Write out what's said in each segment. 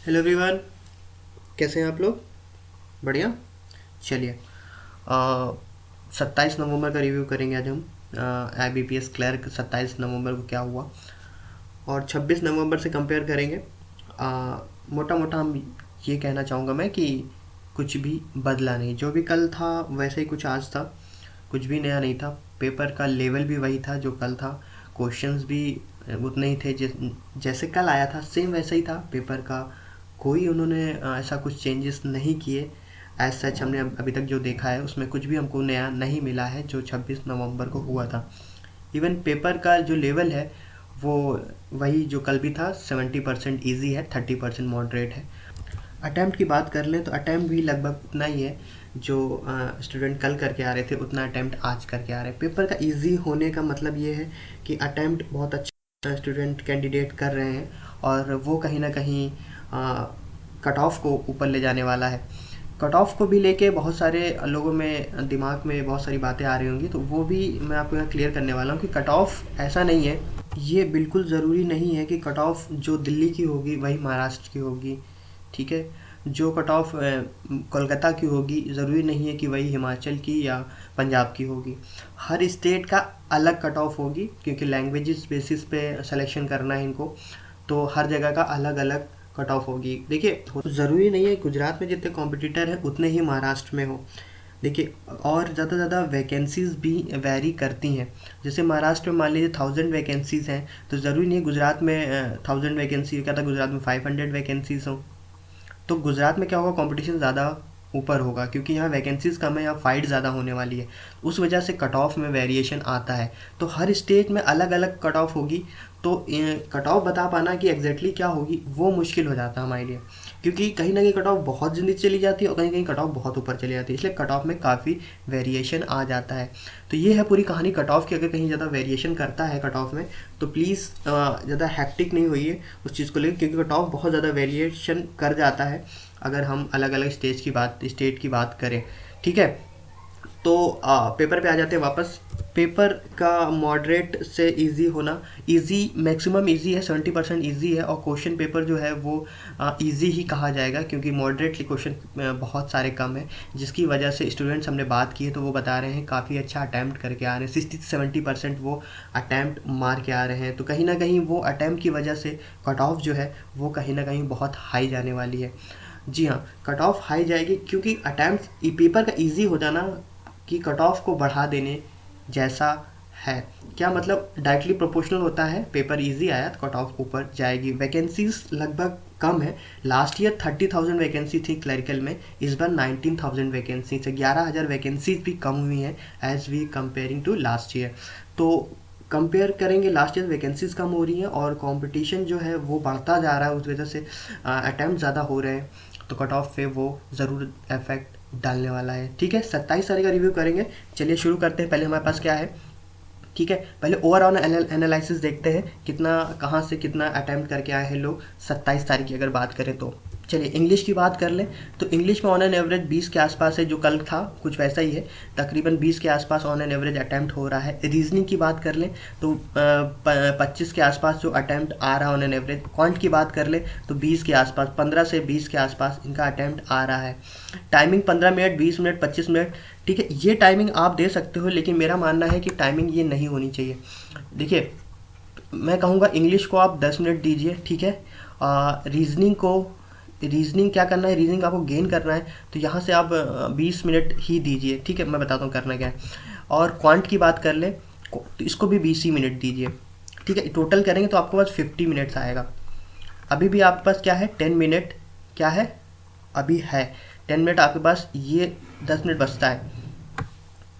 Hello everyone, कैसे हैं आप लोग? बढ़िया। चलिए, 27 नवंबर का रिव्यू करेंगे आज हम। IBPS क्लर्क 27 नवंबर को क्या हुआ और 26 नवंबर से कंपेयर करेंगे। मोटा मोटा हम ये कहना चाहूँगा मैं कि कुछ भी बदला नहीं, जो भी कल था वैसे ही कुछ आज था। कुछ भी नया नहीं था। पेपर का लेवल भी वही था जो कल था। क्वेश्चंस भी उतने ही थे, जैसे कल आया था सेम वैसा ही था पेपर का। कोई उन्होंने ऐसा कुछ चेंजेस नहीं किए। एज सच हमने अभी तक जो देखा है उसमें कुछ भी हमको नया नहीं मिला है जो 26 नवंबर को हुआ था। इवन पेपर का जो लेवल है वो वही जो कल भी था। 70% ईजी है, 30% मॉडरेट है। अटैम्प्ट की बात कर लें तो अटैम्प्ट भी लगभग उतना ही है जो स्टूडेंट कल करके आ रहे थे, उतना अटैम्प्ट आज करके आ रहे हैं। पेपर का इजी होने का मतलब ये है कि अटैम्प्ट बहुत अच्छा स्टूडेंट कैंडिडेट कर रहे हैं और वो कहीं ना कहीं कट ऑफ को ऊपर ले जाने वाला है। कट ऑफ को भी लेके बहुत सारे लोगों में दिमाग में बहुत सारी बातें आ रही होंगी, तो वो भी मैं आपको यहाँ क्लियर करने वाला हूँ कि कट ऑफ ऐसा नहीं है। ये बिल्कुल ज़रूरी नहीं है कि कट ऑफ जो दिल्ली की होगी वही महाराष्ट्र की होगी। ठीक है, जो कट ऑफ कोलकाता की होगी ज़रूरी नहीं है कि वही हिमाचल की या पंजाब की होगी। हर स्टेट का अलग कट ऑफ होगी क्योंकि लैंग्वेजेस बेसिस पे सिलेक्शन करना है इनको, तो हर जगह का अलग अलग कट ऑफ होगी। देखिए, ज़रूरी नहीं है गुजरात में जितने कॉम्पिटिटर हैं उतने ही महाराष्ट्र में हो। देखिए, और ज़्यादा से ज़्यादा वैकेंसीज़ भी वैरी करती हैं। जैसे महाराष्ट्र में मान लीजिए 1000 वैकेंसीज़ हैं, तो ज़रूरी नहीं है गुजरात में 1000 वैकेंसी, क्या था गुजरात में 500 वैकेंसीज़ हों। तो गुजरात में क्या होगा, कंपटीशन ज़्यादा ऊपर होगा क्योंकि यहाँ वैकेंसीज कम है, यहाँ फाइट ज़्यादा होने वाली है। उस वजह से कट ऑफ में वेरिएशन आता है। तो हर स्टेट में अलग अलग कट ऑफ होगी। तो कट ऑफ बता पाना कि एग्जैक्टली क्या होगी वो मुश्किल हो जाता है हमारे लिए, क्योंकि कहीं ना कहीं कट ऑफ बहुत जल्दी चली जाती है और कहीं कहीं कट ऑफ बहुत ऊपर चली जाती है, इसलिए कट ऑफ में काफ़ी वेरिएशन आ जाता है। तो ये है पूरी कहानी कट ऑफ की। अगर कहीं ज़्यादा वेरिएशन करता है कट ऑफ में तो प्लीज़ ज़्यादा हैक्टिक नहीं होइए उस चीज़ को लेकर, क्योंकि कट ऑफ बहुत ज़्यादा वेरिएशन कर जाता है अगर हम अलग अलग स्टेट की बात करें। ठीक है, तो पेपर पे आ जाते हैं वापस। पेपर का मॉडरेट से इजी होना, इजी मैक्सिमम इजी है, 70% इजी है। और क्वेश्चन पेपर जो है वो इजी ही कहा जाएगा क्योंकि मॉडरेटली क्वेश्चन बहुत सारे कम है, जिसकी वजह से स्टूडेंट्स हमने बात की है तो वो बता रहे हैं काफ़ी अच्छा अटैम्प्ट करके आ रहे हैं। 60 से 70% वो अटैम्प्ट मार के आ रहे हैं। तो कहीं ना कहीं वो अटैम्प्ट की वजह से कट ऑफ जो है वो कहीं ना कहीं बहुत हाई जाने वाली है। जी हाँ, कट ऑफ हाई जाएगी क्योंकि अटैम्प्ट पेपर का इजी हो जाना कि कट ऑफ को बढ़ा देने जैसा है। क्या मतलब, डायरेक्टली प्रोपोर्शनल होता है। पेपर इजी आया तो कट ऑफ ऊपर जाएगी। वैकेंसीज लगभग कम है। लास्ट ईयर 30,000 वैकेंसी थी क्लरिकल में, इस बार 19,000 वैकेंसी से 11,000 वैकेंसीज भी कम हुई हैं as we comparing to last year. तो कंपेयर करेंगे, लास्ट ईयर वैकेंसीज कम हो रही हैं और कंपटीशन जो है वो बढ़ता जा रहा है, उस वजह से अटैम्प्ट ज़्यादा हो रहे हैं, तो कट ऑफ पे वो ज़रूर इफेक्ट डालने वाला है। ठीक है, 27 तारीख का रिव्यू करेंगे। चलिए शुरू करते हैं। पहले हमारे पास क्या है, ठीक है, पहले ओवरऑल एनालिसिस देखते हैं कितना कहाँ से कितना अटैम्प्ट करके आए हैं लोग 27 तारीख की अगर बात करें तो। चलिए इंग्लिश की बात कर लें तो इंग्लिश में ऑन एन एवरेज 20 के आसपास है, जो कल था कुछ वैसा ही है, तकरीबन 20 के आसपास ऑन एन एवरेज अटैम्प्ट हो रहा है। रीजनिंग की बात कर लें तो 25 के आसपास जो अटैम्प्ट आ रहा है ऑन एन एवरेज। क्वांट की बात कर लें तो 20 के आसपास, 15 से 20 के आसपास इनका अटैम्प्ट आ रहा है। Timing 15 minute, 20 minute, 25 minute. ठीक है, ये टाइमिंग आप दे सकते हो, लेकिन मेरा मानना है कि टाइमिंग ये नहीं होनी चाहिए। देखिए, मैं कहूँगा इंग्लिश को आप 10 मिनट दीजिए। ठीक है, रीजनिंग क्या करना है, रीजनिंग आपको गेन करना है तो यहाँ से आप 20 मिनट ही दीजिए। ठीक है, मैं बताता हूँ करना क्या है। और क्वांट की बात कर ले तो इसको भी 20 ही मिनट दीजिए। ठीक है, टोटल करेंगे तो आपके पास 50 मिनट्स आएगा। अभी भी आपके पास क्या है, 10 मिनट क्या है अभी है, 10 मिनट आपके पास, ये 10 मिनट बचता है।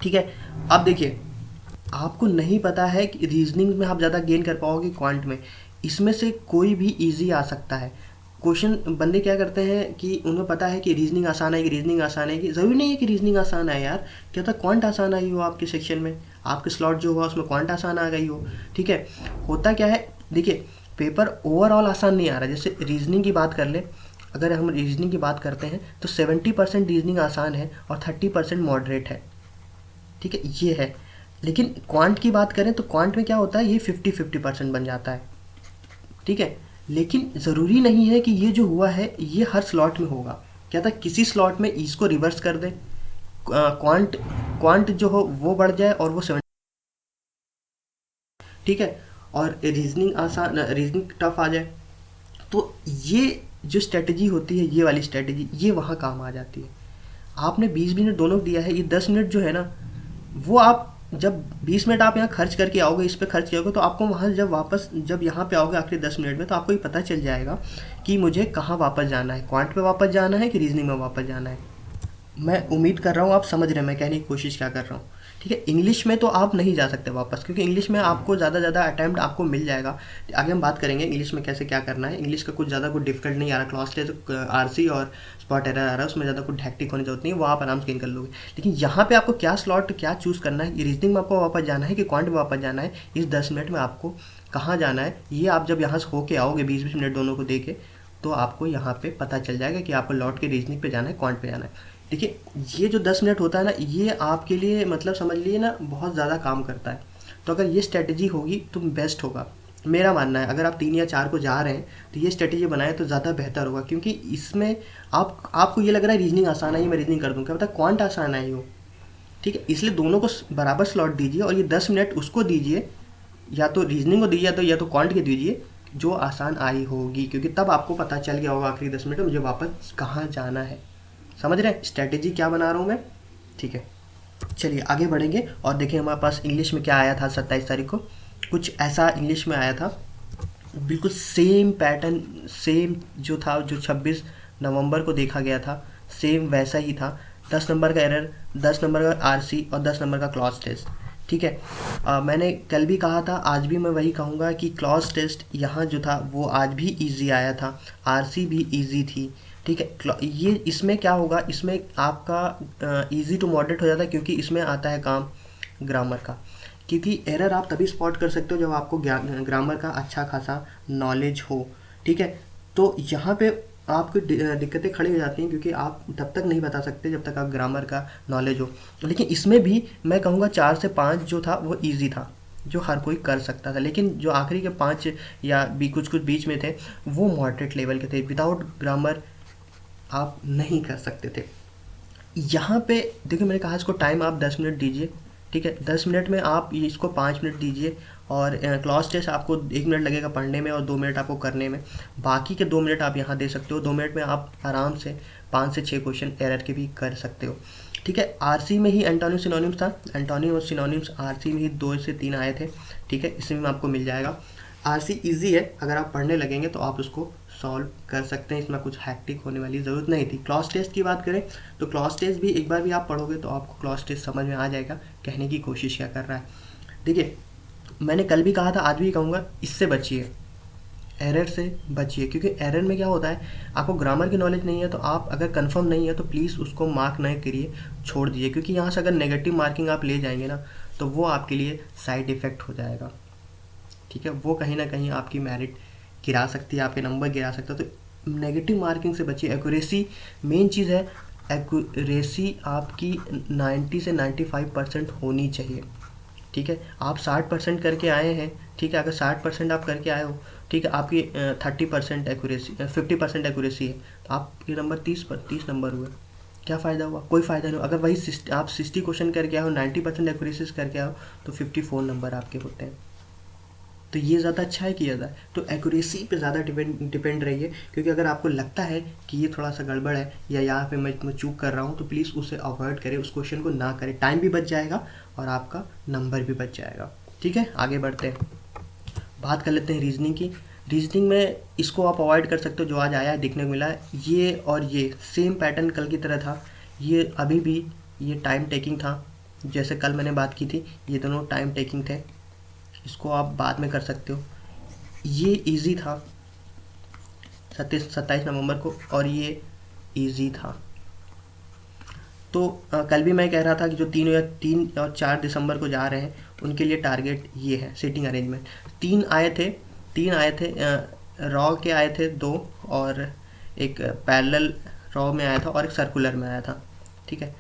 ठीक है, अब देखिए, आपको नहीं पता है कि रीजनिंग में आप ज़्यादा गेन कर पाओगे क्वांट में, इसमें से कोई भी इजी आ सकता है क्वेश्चन। बंदे क्या करते हैं कि उन्हें पता है कि रीजनिंग आसान है, कि रीजनिंग आसान है, कि ज़रूरी नहीं है कि रीजनिंग आसान है यार। क्या था, क्वांट आसान आई हो आपके सेक्शन में, आपके स्लॉट जो हुआ उसमें क्वांट आसान आ गई हो। ठीक है, होता क्या है, देखिए पेपर ओवरऑल आसान नहीं आ रहा। जैसे रीजनिंग की बात कर ले, अगर हम रीजनिंग की बात करते हैं तो 70% रीजनिंग आसान है और 30% मॉडरेट है। ठीक है, ये है। लेकिन क्वांट की बात करें तो क्वांट में क्या होता है, ये 50-50% बन जाता है। ठीक है, लेकिन ज़रूरी नहीं है कि ये जो हुआ है ये हर स्लॉट में होगा। क्या था, किसी स्लॉट में इसको रिवर्स कर दे, क्वांट क्वांट जो हो वो बढ़ जाए और वो 7, ठीक है, और रीजनिंग आसान, रीजनिंग टफ आ जाए। तो ये जो स्ट्रेटजी होती है, ये वाली स्ट्रेटजी, ये वहाँ काम आ जाती है। आपने 20 मिनट दोनों दिया है, ये 10 मिनट जो है ना, वो आप जब 20 मिनट आप यहाँ खर्च करके आओगे, इस पे खर्च किया होगा, तो आपको वहाँ जब वापस जब यहाँ पे आओगे आखिरी 10 मिनट में, तो आपको ये पता चल जाएगा कि मुझे कहाँ वापस जाना है, क्वांट पे वापस जाना है कि रीजनिंग में वापस जाना है। मैं उम्मीद कर रहा हूँ आप समझ रहे हैं मैं कहने की कोशिश क्या कर रहा हूँ। ठीक है, इंग्लिश में तो आप नहीं जा सकते वापस, क्योंकि इंग्लिश में आपको ज़्यादा अटैम्प्ट आपको मिल जाएगा। आगे हम बात करेंगे इंग्लिश में कैसे क्या करना है। इंग्लिश का कुछ ज़्यादा कुछ डिफिकल्ट नहीं आ रहा, क्लॉज टेस्ट, आरसी और स्पॉट एरर आ रहा है, उसमें ज़्यादा कुछ हैक्टिक होने की जरूरत नहीं है, वो आप आराम से गेन कर लोगे। लेकिन यहाँ पे आपको क्या स्लॉट क्या चूज़ करना है, रीजनिंग में आपको वापस जाना है कि क्वांट में वापस जाना है, इस 10 मिनट में आपको कहाँ जाना है, ये आप जब यहाँ से होके आओगे 20-20 मिनट दोनों को दे के, तो आपको यहाँ पे पता चल जाएगा कि आपको लौट के रीजनिंग पे जाना है, क्वांट पे जाना है। देखिए, ये जो 10 मिनट होता है ना, ये आपके लिए मतलब समझ लिए ना बहुत ज़्यादा काम करता है। तो अगर ये स्ट्रेटजी होगी तो बेस्ट होगा, मेरा मानना है। अगर आप 3 या 4 को जा रहे हैं तो ये स्ट्रेटजी बनाएं तो ज़्यादा बेहतर होगा, क्योंकि इसमें आपको ये लग रहा है रीजनिंग आसान है, ये मैं रीजनिंग कर दूँ, क्या पता क्वांट आसान है वो। ठीक है, इसलिए दोनों को बराबर स्लॉट दीजिए और ये 10 मिनट उसको दीजिए, या तो रीजनिंग को दीजिए या तो क्वांट के दीजिए जो आसान आई होगी, क्योंकि तब आपको पता चल गया होगा आखिरी 10 मिनट में मुझे वापस कहाँ जाना है। समझ रहे हैं स्ट्रेटेजी क्या बना रहा हूँ मैं। ठीक है, चलिए आगे बढ़ेंगे और देखिए हमारे पास इंग्लिश में क्या आया था 27 तारीख को। कुछ ऐसा इंग्लिश में आया था, बिल्कुल सेम पैटर्न, सेम जो था जो 26 नवंबर को देखा गया था, सेम वैसा ही था। 10 नंबर का एरर, 10 नंबर का आरसी और 10 नंबर का क्लॉज टेस्ट। ठीक है, मैंने कल भी कहा था, आज भी मैं वही कहूँगा कि क्लॉज टेस्ट यहाँ जो था वो आज भी इजी आया था, आरसी भी इजी थी। ठीक है, ये इसमें क्या होगा, इसमें आपका इजी टू मॉडरेट हो जाता है, क्योंकि इसमें आता है काम ग्रामर का। क्योंकि एरर आप तभी स्पॉट कर सकते हो जब आपको ग्रामर का अच्छा खासा नॉलेज हो। ठीक है, तो यहाँ पे आपको दिक्कतें खड़ी हो जाती हैं, क्योंकि आप तब तक नहीं बता सकते जब तक आप ग्रामर का नॉलेज हो। लेकिन इसमें भी मैं कहूँगा 4 से 5 जो था वो ईजी था, जो हर कोई कर सकता था। लेकिन जो आखिरी के 5 या भी कुछ बीच में थे, वो मॉडरेट लेवल के थे, विदाउट ग्रामर आप नहीं कर सकते थे। यहाँ पे देखिए, मैंने कहा इसको टाइम आप 10 मिनट दीजिए। ठीक है, 10 मिनट में आप इसको 5 मिनट दीजिए, और क्लॉज टेस्ट आपको 1 मिनट लगेगा पढ़ने में और 2 मिनट आपको करने में। बाकी के 2 मिनट आप यहाँ दे सकते हो। 2 मिनट में आप आराम से 5 से 6 क्वेश्चन एरर के भी कर सकते हो। ठीक है, आरसी में ही एंटोनिम सिनोनिम्स था, एंटोनिम और सिनोनिम्स आरसी में ही 2 से 3 आए थे। ठीक है, इसमें आपको मिल जाएगा। आरसी इजी है, अगर आप पढ़ने लगेंगे तो आप उसको सॉल्व कर सकते हैं, इसमें कुछ हैक्टिक होने वाली ज़रूरत नहीं थी। क्लॉज टेस्ट की बात करें तो क्लॉज टेस्ट भी एक बार भी आप पढ़ोगे तो आपको क्लॉज टेस्ट समझ में आ जाएगा कहने की कोशिश क्या कर रहा है। देखिए, मैंने कल भी कहा था, आज भी कहूँगा, इससे बचिए, एरर से बचिए। क्योंकि एरर में क्या होता है, आपको ग्रामर की नॉलेज नहीं है तो आप अगर कंफर्म नहीं है तो प्लीज़ उसको मार्क नहीं करिए, छोड़ दीजिए। क्योंकि यहाँ से अगर नेगेटिव मार्किंग आप ले जाएंगे ना, तो वो आपके लिए साइड इफ़ेक्ट हो जाएगा। ठीक है, वो कहीं ना कहीं आपकी मेरिट गिरा सकती है, आपके नंबर गिरा सकता है। तो नेगेटिव मार्किंग से बचिए। एक्यूरेसी मेन चीज़ है, एक्यूरेसी आपकी 90 से 95% होनी चाहिए। ठीक है, आप 60% करके आए हैं, ठीक है, अगर 60% आप करके आए हो, ठीक है, आपकी 30% एक्यूरेसी, 50% एक्यूरेसी है, तो आपके नंबर 30 नंबर हुए, क्या फ़ायदा हुआ? कोई फ़ायदा नहीं। अगर वही आप 60 क्वेश्चन करके आओ, 90% एक्यूरेसी करके आओ, तो 54 नंबर आपके होते हैं। तो ये ज़्यादा अच्छा है कि ज़्यादा, तो एक्यूरेसी पे ज़्यादा डिपेंड रहिए। क्योंकि अगर आपको लगता है कि ये थोड़ा सा गड़बड़ है या यहाँ पे मैं चूक कर रहा हूँ, तो प्लीज़ उसे अवॉइड करें, उस क्वेश्चन को ना करें। टाइम भी बच जाएगा और आपका नंबर भी बच जाएगा। ठीक है, आगे बढ़ते हैं, बात कर लेते हैं रीजनिंग की। रीजनिंग में इसको आप अवॉइड कर सकते हो, जो आज आया है देखने को मिला है, ये और ये सेम पैटर्न कल की तरह था। ये अभी भी ये टाइम टेकिंग था, जैसे कल मैंने बात की थी, ये दोनों टाइम टेकिंग थे, इसको आप बाद में कर सकते हो। ये इजी था 27 नवंबर को, और ये इजी था। तो कल भी मैं कह रहा था कि जो 3 और 4 दिसंबर को जा रहे हैं उनके लिए टारगेट ये है, सीटिंग अरेंजमेंट। 3 आए थे रॉ के आए थे 2, और एक पैरेलल रॉ में आया था और एक सर्कुलर में आया था। ठीक है,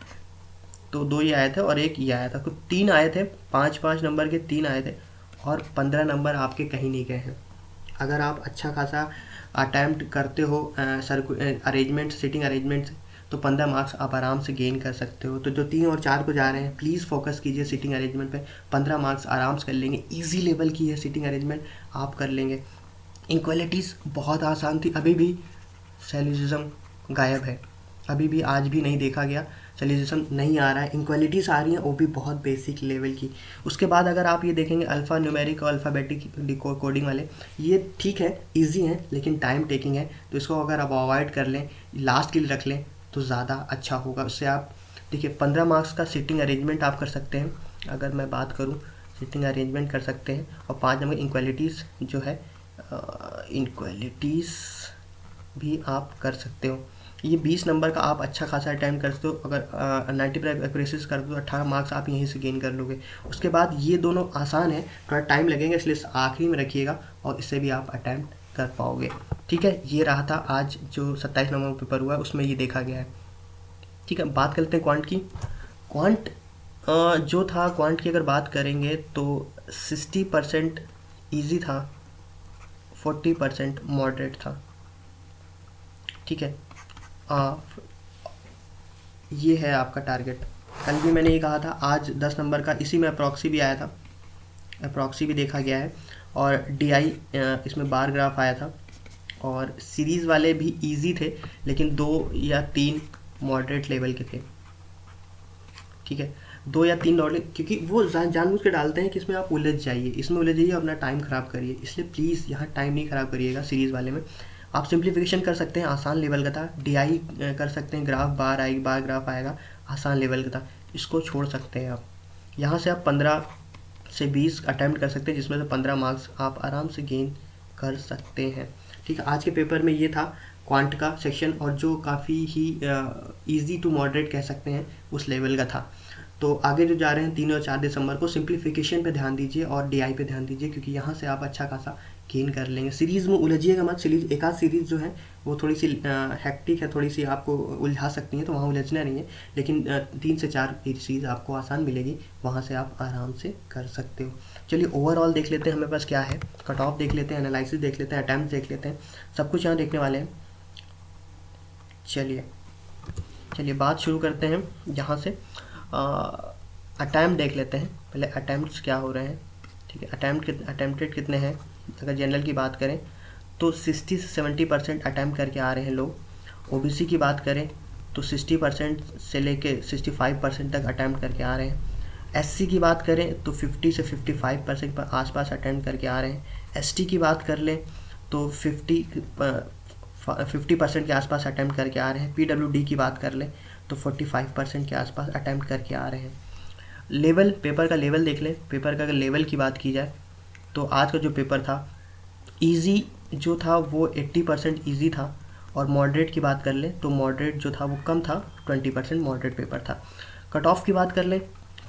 तो 2 ये आए थे और एक ये आया था, तो 3 आए थे, 5-5 नंबर के 3 आए थे, और 15 नंबर आपके कहीं नहीं गए हैं। अगर आप अच्छा खासा अटैम्प्ट करते हो अरेंजमेंट, सीटिंग अरेंजमेंट, तो 15 मार्क्स आप आराम से गेन कर सकते हो। तो जो 3 और 4 को जा रहे हैं, प्लीज़ फोकस कीजिए सीटिंग अरेंजमेंट पे। 15 मार्क्स आराम से कर लेंगे, इजी लेवल की है सीटिंग अरेंजमेंट, आप कर लेंगे। इक्वालिटीज़ बहुत आसान थी, अभी भी सेल्यूसिज्म गायब है, अभी भी आज भी नहीं देखा गया, सेल्यूसिज्म नहीं आ रहा है, इक्वालिटीज़ आ रही हैं, वो भी बहुत बेसिक लेवल की। उसके बाद अगर आप ये देखेंगे अल्फ़ा न्यूमेरिक और अल्फ़ाबेटिक कोडिंग वाले, ये ठीक है, इजी हैं, लेकिन टाइम टेकिंग है, तो इसको अगर आप अवॉइड कर लें, लास्ट के लिए रख लें, तो ज़्यादा अच्छा होगा। उससे आप देखिए 15 मार्क्स का सीटिंग अरेंजमेंट आप कर सकते हैं, अगर मैं बात करूँ सीटिंग अरेंजमेंट कर सकते हैं, और 5 नंबर इक्वालिटीज़ जो है, इक्वालिटीज़ भी आप कर सकते हो। ये 20 नंबर का आप अच्छा खासा अटैम्प्ट कर सकते हो, अगर 90% एक्यूरेसी कर दो तो 18 मार्क्स आप यहीं से गेन कर लोगे। उसके बाद ये दोनों आसान है, थोड़ा टाइम लगेगा, इसलिए आखिरी में रखिएगा और इससे भी आप अटैम्प्ट कर पाओगे। ठीक है, ये रहा था आज जो 27 नंबर पेपर हुआ है, उसमें ये देखा गया है। ठीक है, बात करते हैं क्वांट की। क्वांट जो था, क्वांट की अगर बात करेंगे तो 60% ईजी था, 40% मॉडरेट था। ठीक है, ये है आपका टारगेट। कल भी मैंने ये कहा था, आज 10 नंबर का इसी में अप्रॉक्सी भी आया था, अप्रॉक्सी भी देखा गया है, और डीआई इसमें बार ग्राफ आया था, और सीरीज़ वाले भी इजी थे, लेकिन 2 या 3 मॉडरेट लेवल के थे। ठीक है, 2 या 3 डॉलर, क्योंकि वो जानबूझ के डालते हैं कि इसमें आप उलझ जाइए, इसमें उलझ जाइए, अपना टाइम ख़राब करिए, इसलिए प्लीज़ यहाँ टाइम नहीं ख़राब करिएगा। सीरीज़ वाले में आप सिंप्लीफिकेशन कर सकते हैं, आसान लेवल का था, डीआई कर सकते हैं, ग्राफ बार आएगी, बार ग्राफ आएगा, आसान लेवल का था, इसको छोड़ सकते हैं आप। यहाँ से आप 15 से 20 अटैम्प्ट कर सकते हैं, जिसमें से 15 मार्क्स आप आराम से गेन कर सकते हैं। ठीक है, आज के पेपर में ये था क्वांट का सेक्शन, और जो काफ़ी ही इजी टू मॉडरेट कह सकते हैं उस लेवल का था। तो आगे जो जा रहे हैं 3 और 4 दिसंबर को, सिंप्लीफिकेशन पे ध्यान दीजिए और डीआई पे ध्यान दीजिए, क्योंकि यहाँ से आप अच्छा खासा गेन कर लेंगे। सीरीज़ में उलझिएगा मत, सीरीज एक आध सीरीज़ जो है वो थोड़ी सी हैक्टिक है, थोड़ी सी आपको उलझा सकती है, तो वहाँ उलझना नहीं है, लेकिन 3 से 4 सीरीज़ आपको आसान मिलेगी, वहाँ से आप आराम से कर सकते हो। चलिए ओवरऑल देख लेते हैं हमें पास क्या है, कट ऑफ देख लेते हैं, एनालिसिस देख लेते हैं, अटैम्प्ट देख लेते हैं, सब कुछ यहाँ देखने वाले हैं। चलिए बात शुरू करते हैं यहाँ से। अटैम्प्ट देख लेते हैं पहले, अटैम्प्ट्स क्या हो रहे हैं। ठीक है, अटैम्प्टेड कितने हैं, अगर जनरल की बात करें तो 60 से 70% अटैम्प्ट करके आ रहे हैं लोग। ओबीसी की बात करें तो 60% से लेके 65% तक अटैम्प्ट करके आ रहे हैं। एससी की बात करें तो 50 से 55% पर आसपास अटैम्प्ट करके आ रहे हैं। एसटी की बात कर लें तो 50% के आसपास अटैम्प्ट करके आ रहे हैं। पीडब्ल्यूडी की बात कर लें तो 45% के आसपास अटैम्प्ट करके आ रहे हैं। लेवल, पेपर का लेवल देख लें, पेपर का अगर लेवल की बात की जाए तो आज का जो पेपर था, इजी जो था वो 80% इजी था, और मॉडरेट की बात कर लें तो मॉडरेट जो था वो कम था, 20% मॉडरेट पेपर था। कट ऑफ की बात कर लें,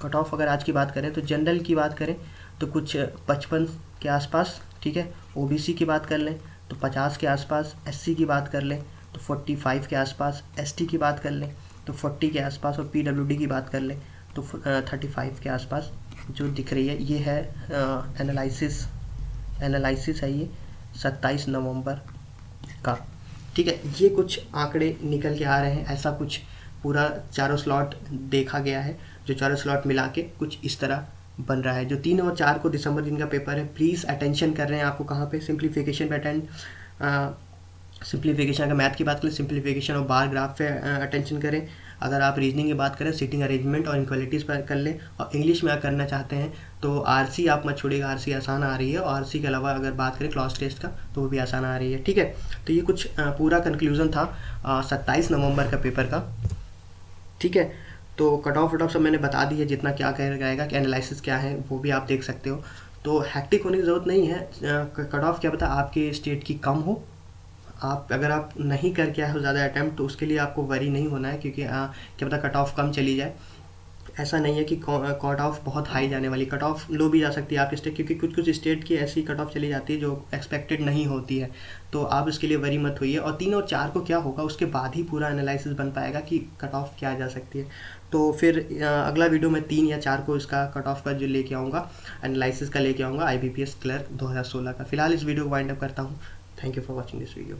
कट ऑफ अगर आज की बात करें तो जनरल की बात करें तो कुछ 55 के आसपास। ठीक है, ओबीसी की बात कर लें तो 50 के आसपास, एससी की बात कर लें तो 45 के आसपास, एसटी की बात कर लें तो 40 के आसपास, और पीडब्ल्यूडी की बात कर लें तो 35 के आसपास जो दिख रही है। ये है एनालिसिस है ये 27 नवंबर का। ठीक है, ये कुछ आंकड़े निकल के आ रहे हैं, ऐसा कुछ पूरा चारों स्लॉट देखा गया है, जो चारों स्लॉट मिला के कुछ इस तरह बन रहा है। जो 3 और 4 को दिसंबर दिन का पेपर है, प्लीज़ अटेंशन कर रहे हैं आपको कहाँ पे, सिंप्लीफिकेशन पे सिंप्लीफिकेशन, अगर मैथ की बात करें सिंप्लीफिकेशन और बार ग्राफ पे अटेंशन करें। अगर आप रीजनिंग की बात करें, सीटिंग अरेंजमेंट और इक्वालिटीज़ पर कर लें, और इंग्लिश में अगर करना चाहते हैं तो आरसी आप मत छोड़िएगा, आरसी आसान आ रही है, और आरसी के अलावा अगर बात करें क्लॉज टेस्ट का तो वो भी आसान आ रही है। ठीक है, तो ये कुछ पूरा कंक्लूजन था 27 नवंबर का पेपर का। ठीक है, तो कट ऑफ सब मैंने बता दी है, जितना क्या कह जाएगा कि एनालिसिस क्या है वो भी आप देख सकते हो, तो हैक्टिक होने की ज़रूरत नहीं है। कट ऑफ क्या पता आपके स्टेट की कम हो, अगर आप नहीं करके आए हो ज़्यादा अटैम्प्ट तो उसके लिए आपको वरी नहीं होना है, क्योंकि क्या पता कट ऑफ कम चली जाए, ऐसा नहीं है कि कट ऑफ बहुत हाई जाने वाली, कट ऑफ लो भी जा सकती है आपके स्टेट, क्योंकि कुछ कुछ स्टेट की ऐसी कट ऑफ चली जाती है जो एक्सपेक्टेड नहीं होती है। तो आप इसके लिए वरी मत होइए। और 3 और 4 को क्या होगा उसके बाद ही पूरा एनालिसिस बन पाएगा कि कट ऑफ क्या जा सकती है। तो फिर अगला वीडियो मैं 3 या 4 को इसका कट ऑफ का जो लेके आऊँगा, एनालिसिस का लेके आऊँगा IBPS क्लर्क 2016 का। फिलहाल इस वीडियो को वाइंड अप करता हूँ। Thank you for watching this video.